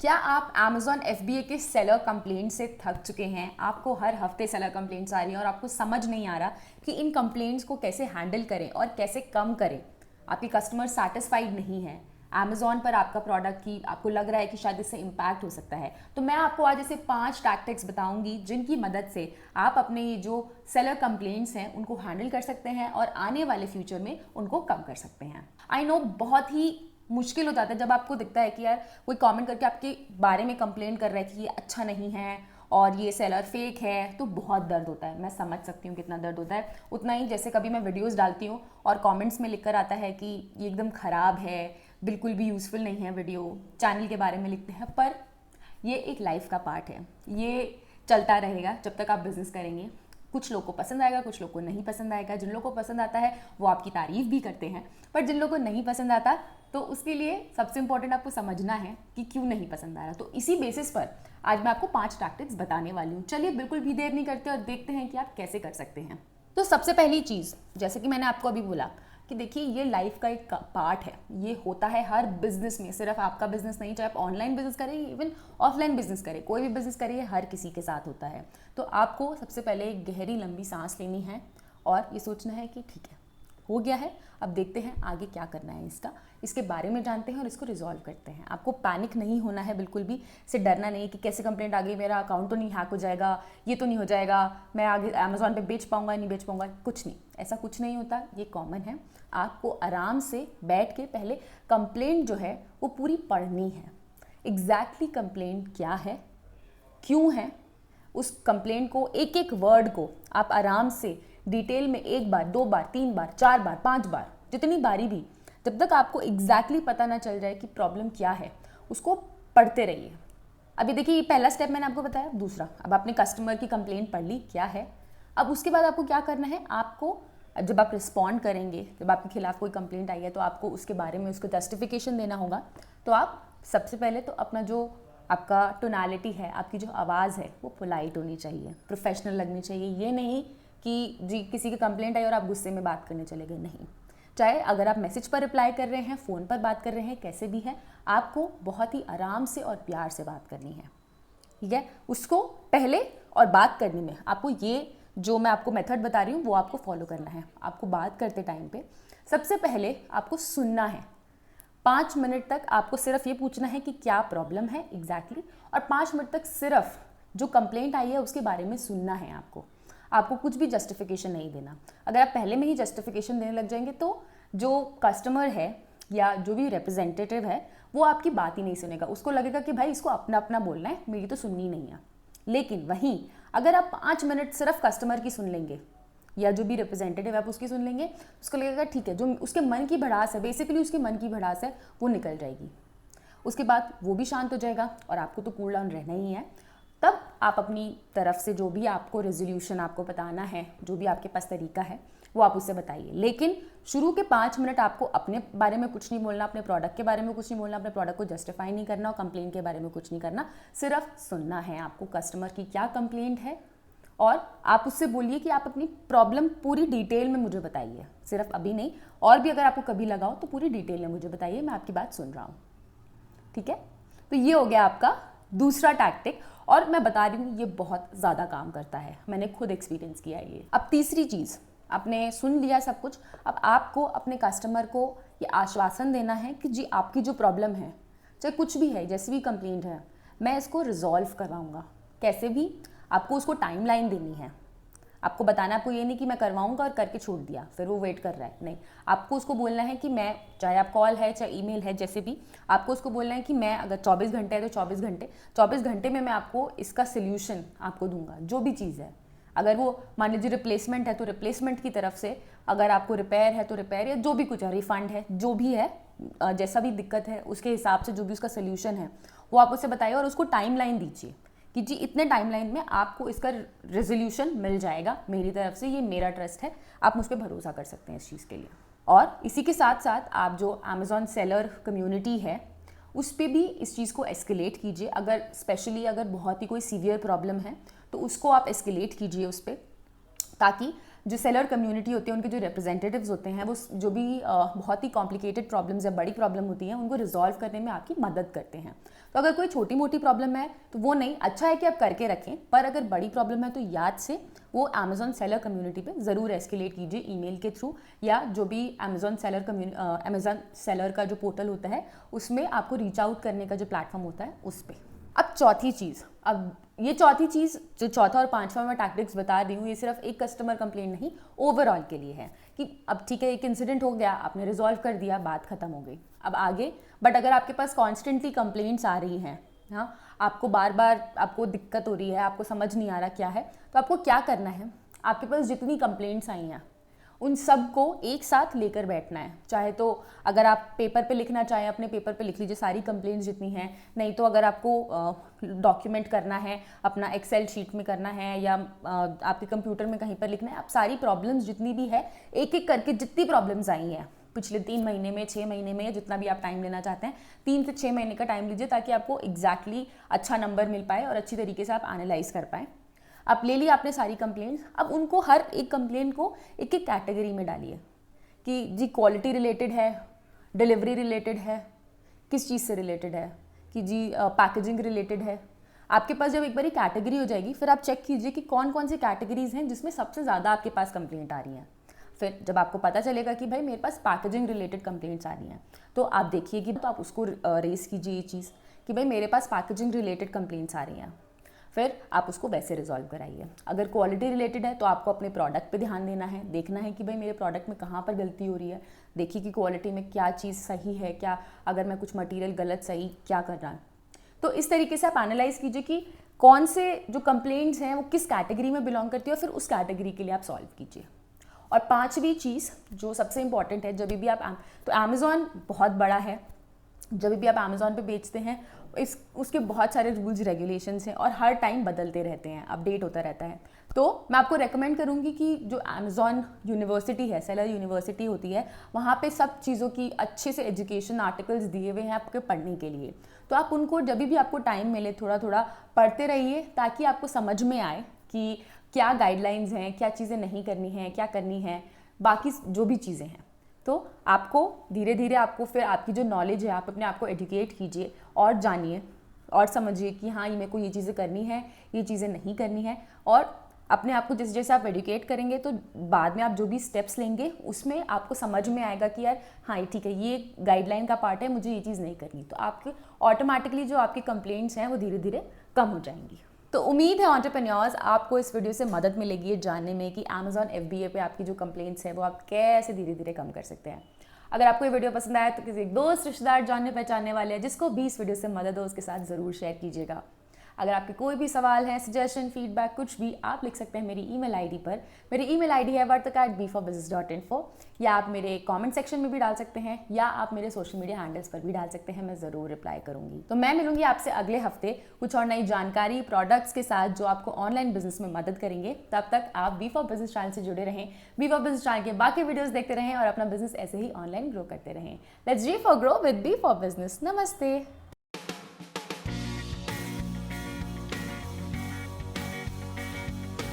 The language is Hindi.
क्या आप Amazon FBA के सेलर कंप्लेंट से थक चुके हैं? आपको हर हफ्ते सेलर कंप्लेंट्स आ रही हैं और आपको समझ नहीं आ रहा कि इन कंप्लेंट्स को कैसे हैंडल करें और कैसे कम करें। आपके कस्टमर सेटिस्फाइड नहीं है Amazon पर आपका प्रोडक्ट की, आपको लग रहा है कि शायद इससे इम्पैक्ट हो सकता है। तो मैं आपको आज ऐसे 5 टैक्टिक्स बताऊंगी जिनकी मदद से आप अपने ये जो सेलर कंप्लेंट्स हैं उनको हैंडल कर सकते हैं और आने वाले फ्यूचर में उनको कम कर सकते हैं। आई नो बहुत ही मुश्किल हो जाता है जब आपको दिखता है कि यार कोई कमेंट करके आपके बारे में कंप्लेन कर रहा है कि ये अच्छा नहीं है और ये सेलर फेक है, तो बहुत दर्द होता है। मैं समझ सकती हूँ कितना दर्द होता है। उतना ही जैसे कभी मैं वीडियोस डालती हूँ और कमेंट्स में लिख कर आता है कि ये एकदम ख़राब है, बिल्कुल भी यूज़फुल नहीं है, वीडियो चैनल के बारे में लिखते हैं, पर ये एक लाइफ का पार्ट है। ये चलता रहेगा जब तक आप बिज़नेस करेंगे। कुछ लोग को पसंद आएगा, कुछ लोग को नहीं पसंद आएगा। जिन लोगों को पसंद आता है वो आपकी तारीफ भी करते हैं, पर जिन लोगों को नहीं पसंद आता तो उसके लिए सबसे इंपॉर्टेंट आपको समझना है कि क्यों नहीं पसंद आ रहा। तो इसी बेसिस पर आज मैं आपको 5 टैक्टिक्स बताने वाली हूँ। चलिए बिल्कुल भी देर नहीं करते और देखते हैं कि आप कैसे कर सकते हैं। तो सबसे पहली चीज़, जैसे कि मैंने आपको अभी बोला कि देखिए ये लाइफ का एक पार्ट है। ये होता है हर बिजनेस में, सिर्फ आपका बिजनेस नहीं, चाहे आप ऑनलाइन बिजनेस करें, इवन ऑफलाइन बिजनेस करें, कोई भी बिजनेस करिए, हर किसी के साथ होता है। तो आपको सबसे पहले एक गहरी लंबी सांस लेनी है और ये सोचना है कि ठीक है, हो गया है, अब देखते हैं आगे क्या करना है। इसके बारे में जानते हैं और इसको रिजॉल्व करते हैं। आपको पैनिक नहीं होना है, बिल्कुल भी से डरना नहीं कि कैसे कंप्लेंट आ गई, मेरा अकाउंट तो नहीं हैक हो जाएगा, ये तो नहीं हो जाएगा, मैं आगे अमेजोन पे बेच पाऊंगा नहीं बेच पाऊंगा। कुछ नहीं, ऐसा कुछ नहीं होता, ये कॉमन है। आपको आराम से बैठ के पहले कंप्लेंट जो है वो पूरी पढ़नी है। एग्जैक्टली कंप्लेंट क्या है, क्यों है, उस कंप्लेंट को, एक एक वर्ड को आप आराम से डिटेल में 1 बार 2 बार 3 बार 4 बार 5 बार, जितनी बारी भी, जब तक आपको एग्जैक्टली पता ना चल जाए कि प्रॉब्लम क्या है, उसको पढ़ते रहिए। अभी देखिए ये पहला स्टेप मैंने आपको बताया। दूसरा, अब आपने कस्टमर की कंप्लेंट पढ़ ली क्या है। अब उसके बाद आपको क्या करना है, आपको जब आप रिस्पॉन्ड करेंगे, जब आपके खिलाफ कोई कंप्लेंट आई है तो आपको उसके बारे में उसको जस्टिफिकेशन देना होगा। तो आप सबसे पहले तो अपना जो आपका टोनालिटी है, आपकी जो आवाज़ है वो पोलाइट होनी चाहिए, प्रोफेशनल लगनी चाहिए। ये नहीं कि जी किसी की कंप्लेंट आई और आप गुस्से में बात करने चले गए, नहीं। चाहे अगर आप मैसेज पर रिप्लाई कर रहे हैं, फ़ोन पर बात कर रहे हैं, कैसे भी है, आपको बहुत ही आराम से और प्यार से बात करनी है, ठीक है। उसको पहले और बात करने में आपको ये जो मैं आपको मेथड बता रही हूँ वो आपको फॉलो करना है। आपको बात करते टाइम पे सबसे पहले आपको सुनना है। 5 मिनट तक आपको सिर्फ ये पूछना है कि क्या प्रॉब्लम है एग्जैक्टली, और 5 मिनट तक सिर्फ जो कंप्लेंट आई है उसके बारे में सुनना है। आपको कुछ भी जस्टिफिकेशन नहीं देना। अगर आप पहले में ही जस्टिफिकेशन देने लग जाएंगे तो जो कस्टमर है या जो भी रिप्रेजेंटेटिव है वो आपकी बात ही नहीं सुनेगा। उसको लगेगा कि भाई इसको अपना अपना बोलना है, मेरी तो सुननी नहीं है। लेकिन वहीं अगर आप 5 मिनट सिर्फ कस्टमर की सुन लेंगे या जो भी रिप्रेजेंटेटिव है आप उसकी सुन लेंगे, उसको लगेगा ठीक है, जो उसके मन की भड़ास है, बेसिकली उसके मन की भड़ास है वो निकल जाएगी। उसके बाद वो भी शांत हो जाएगा और आपको तो कूल डाउन रहना ही है। तब आप अपनी तरफ से जो भी आपको रेजोल्यूशन आपको बताना है, जो भी आपके पास तरीका है वो आप उससे बताइए। लेकिन शुरू के 5 मिनट आपको अपने बारे में कुछ नहीं बोलना, अपने प्रोडक्ट के बारे में कुछ नहीं बोलना, अपने प्रोडक्ट को जस्टिफाई नहीं करना और कंप्लेंट के बारे में कुछ नहीं करना। सिर्फ सुनना है आपको कस्टमर की क्या कंप्लेंट है और आप उससे बोलिए कि आप अपनी प्रॉब्लम पूरी डिटेल में मुझे बताइए। सिर्फ अभी नहीं, और भी अगर आपको कभी लगाओ तो पूरी डिटेल में मुझे बताइए, मैं आपकी बात सुन रहा हूँ, ठीक है। तो ये हो गया आपका दूसरा टैक्टिक, और मैं बता रही हूँ ये बहुत ज़्यादा काम करता है, मैंने खुद एक्सपीरियंस किया है ये। अब तीसरी चीज़, आपने सुन लिया सब कुछ, अब आपको अपने कस्टमर को ये आश्वासन देना है कि जी आपकी जो प्रॉब्लम है, चाहे कुछ भी है, जैसी भी कंप्लेंट है, मैं इसको रिजॉल्व करवाऊँगा। कैसे भी आपको उसको टाइमलाइन देनी है। आपको बताना, आपको ये नहीं कि मैं करवाऊंगा और करके छोड़ दिया फिर वो वेट कर रहा है, नहीं। आपको उसको बोलना है कि मैं, चाहे आप कॉल है चाहे ईमेल है, जैसे भी, आपको उसको बोलना है कि मैं अगर 24 घंटे है तो 24 घंटे में मैं आपको इसका सोल्यूशन आपको दूंगा, जो भी चीज़ है। अगर वो मान लीजिए रिप्लेसमेंट है तो रिप्लेसमेंट की तरफ से, अगर आपको रिपेयर है तो रिपेयर, या जो भी कुछ है, रिफंड है, जो भी है, जैसा भी दिक्कत है उसके हिसाब से जो भी उसका सोल्यूशन है वो आप उसे बताइए और उसको टाइमलाइन दीजिए कि जी इतने टाइमलाइन में आपको इसका रेजोल्यूशन मिल जाएगा। मेरी तरफ से ये मेरा ट्रस्ट है, आप मुझ पर भरोसा कर सकते हैं इस चीज़ के लिए। और इसी के साथ साथ आप जो अमेज़ॉन सेलर कम्युनिटी है उस पर भी इस चीज़ को एस्केलेट कीजिए। अगर स्पेशली अगर बहुत ही कोई सीवियर प्रॉब्लम है तो उसको आप एस्केलेट कीजिए उस पर, ताकि जो सेलर कम्युनिटी होती है उनके जो रिप्रेजेंटेटिव्स होते हैं वो जो भी बहुत ही कॉम्प्लिकेटेड प्रॉब्लम्स या बड़ी प्रॉब्लम होती हैं उनको रिजॉल्व करने में आपकी मदद करते हैं। तो अगर कोई छोटी मोटी प्रॉब्लम है तो वो नहीं, अच्छा है कि आप करके रखें, पर अगर बड़ी प्रॉब्लम है तो याद से वो अमेजॉन सेलर कम्युनिटी पे ज़रूर एस्केलेट कीजिए ईमेल के थ्रू, या जो भी अमेजॉन सेलर का जो पोर्टल होता है उसमें आपको रीच आउट करने का जो प्लेटफॉर्म होता है उस पर। अब चौथी चीज़, अब ये चौथी चीज़ जो चौथा और पांचवा मैं टैक्टिक्स बता रही हूँ ये सिर्फ एक कस्टमर कंप्लेंट नहीं ओवरऑल के लिए है कि अब ठीक है एक इंसिडेंट हो गया, आपने रिजॉल्व कर दिया, बात खत्म हो गई, अब आगे। बट अगर आपके पास कॉन्स्टेंटली कंप्लेंट्स आ रही हैं, हाँ, आपको बार बार आपको दिक्कत हो रही है, आपको समझ नहीं आ रहा क्या है, तो आपको क्या करना है, आपके पास जितनी कंप्लेंट्स आई हैं उन सब को एक साथ लेकर बैठना है। चाहे तो अगर आप पेपर पे लिखना चाहें अपने पेपर पे लिख लीजिए सारी कंप्लेंट्स जितनी हैं, नहीं तो अगर आपको डॉक्यूमेंट करना है अपना एक्सेल शीट में करना है या आपके कंप्यूटर में कहीं पर लिखना है, आप सारी प्रॉब्लम्स जितनी भी है एक एक करके जितनी प्रॉब्लम्स आई हैं पिछले 3 महीने में, 6 महीने में, जितना भी आप टाइम लेना चाहते हैं 3 से 6 महीने का टाइम लीजिए ताकि आपको एग्जैक्टली अच्छा नंबर मिल पाए और अच्छी तरीके से आप एनालाइज कर पाएँ। आप ले लिया आपने सारी कंप्लेंट्स, अब उनको हर एक कंप्लेंट को एक एक कैटेगरी में डालिए कि जी क्वालिटी रिलेटेड है, डिलीवरी रिलेटेड है, किस चीज़ से रिलेटेड है, कि जी पैकेजिंग रिलेटेड है। आपके पास जब एक बारी कैटेगरी हो जाएगी फिर आप चेक कीजिए कि कौन कौन सी कैटेगरीज हैं जिसमें सबसे ज़्यादा आपके पास कंप्लेंट आ रही हैं। फिर जब आपको पता चलेगा कि भाई मेरे पास पैकेजिंग रिलेटेड कंप्लेंट्स आ रही हैं तो आप देखिए कि तो आप उसको रेस कीजिए ये चीज़ कि भाई मेरे पास पैकेजिंग रिलेटेड कंप्लेंट्स आ रही हैं, फिर आप उसको वैसे रिजॉल्व कराइए। अगर क्वालिटी रिलेटेड है तो आपको अपने प्रोडक्ट पे ध्यान देना है, देखना है कि भाई मेरे प्रोडक्ट में कहाँ पर गलती हो रही है, देखिए कि क्वालिटी में क्या चीज़ सही है, क्या अगर मैं कुछ मटेरियल गलत सही क्या कर रहा है। तो इस तरीके से आप एनालाइज कीजिए कि कौन से जो कंप्लेंट्स हैं वो किस कैटेगरी में बिलोंग करती है और फिर उस कैटेगरी के लिए आप सॉल्व कीजिए। और पांचवी चीज़ जो सबसे इंपॉर्टेंट है, जब भी आप तो अमेज़ॉन बहुत बड़ा है, जब भी आप अमेज़ॉन पे बेचते हैं उसके बहुत सारे रूल्स रेगुलेशंस हैं और हर टाइम बदलते रहते हैं, अपडेट होता रहता है। तो मैं आपको रेकमेंड करूंगी कि जो अमेज़ॉन यूनिवर्सिटी है, सेलर यूनिवर्सिटी होती है, वहाँ पे सब चीज़ों की अच्छे से एजुकेशन आर्टिकल्स दिए हुए हैं आपके पढ़ने के लिए। तो आप उनको जब भी आपको टाइम मिले थोड़ा थोड़ा पढ़ते रहिए ताकि आपको समझ में आए कि क्या गाइडलाइंस हैं, क्या चीज़ें नहीं करनी हैं, क्या करनी है, बाकी जो भी चीज़ें हैं। तो आपको धीरे धीरे आपको फिर आपकी जो नॉलेज है आप अपने आप को एजुकेट कीजिए और जानिए और समझिए कि हाँ ये मेरे को ये चीज़ें करनी है, ये चीज़ें नहीं करनी है। और अपने आप को जैसे जैसे आप एजुकेट करेंगे तो बाद में आप जो भी स्टेप्स लेंगे उसमें आपको समझ में आएगा कि यार हाँ ये ठीक है, ये गाइडलाइन का पार्ट है, मुझे ये चीज़ नहीं करनी। तो आपके ऑटोमेटिकली जो आपकी कंप्लेंट्स हैं वो धीरे धीरे कम हो जाएंगी। तो उम्मीद है एंटरप्रेन्योर्स आपको इस वीडियो से मदद मिलेगी ये जानने में कि अमेज़ॉन FBA पे आपकी जो कंप्लेंट्स है वो आप कैसे धीरे धीरे कम कर सकते हैं। अगर आपको ये वीडियो पसंद आया तो किसी एक दोस्त रिश्तेदार जानने पहचानने वाले हैं जिसको भी इस वीडियो से मदद हो उसके साथ ज़रूर शेयर कीजिएगा। अगर आपके कोई भी सवाल है, सजेशन, फीडबैक कुछ भी आप लिख सकते हैं मेरी ईमेल आईडी पर। मेरी ईमेल आईडी है vartika@b4business.info, या आप मेरे कमेंट सेक्शन में भी डाल सकते हैं या आप मेरे सोशल मीडिया हैंडल्स पर भी डाल सकते हैं, मैं ज़रूर रिप्लाई करूंगी। तो मैं मिलूंगी आपसे अगले हफ्ते कुछ और नई जानकारी प्रोडक्ट्स के साथ जो आपको ऑनलाइन बिजनेस में मदद करेंगे। तब तक आप B4 बिजनेस चैनल से जुड़े रहें, B4 बिजनेस चैनल के बाकी वीडियोज़ देखते रहें और अपना बिजनेस ऐसे ही ऑनलाइन ग्रो करते रहें। Let's G4 grow with B4 business. नमस्ते।